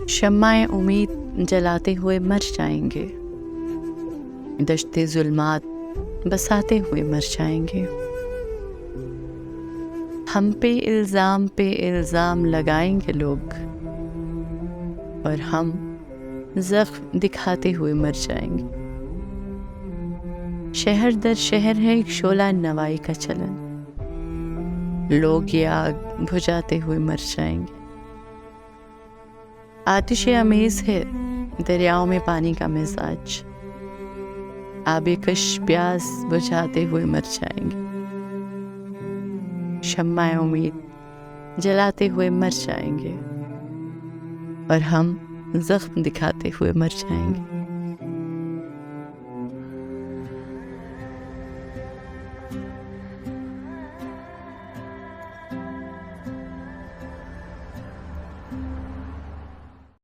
शम्माए उम्मीद जलाते हुए मर जाएंगे, दश्ते जुल्मात बसाते हुए मर जाएंगे। हम पे इल्ज़ाम लगाएंगे लोग, और हम ज़ख्म दिखाते हुए मर जाएंगे। शहर दर शहर है एक शोला नवाई का चलन, लोग ये आग बुझाते हुए मर जाएंगे। आतिश अमेज़ है दरियाओं में पानी का मिजाज, आबे कश प्यास बुझाते हुए मर जाएंगे। शम्माए उम्मीद जलाते हुए मर जाएंगे, और हम ज़ख्म दिखाते हुए मर जाएंगे।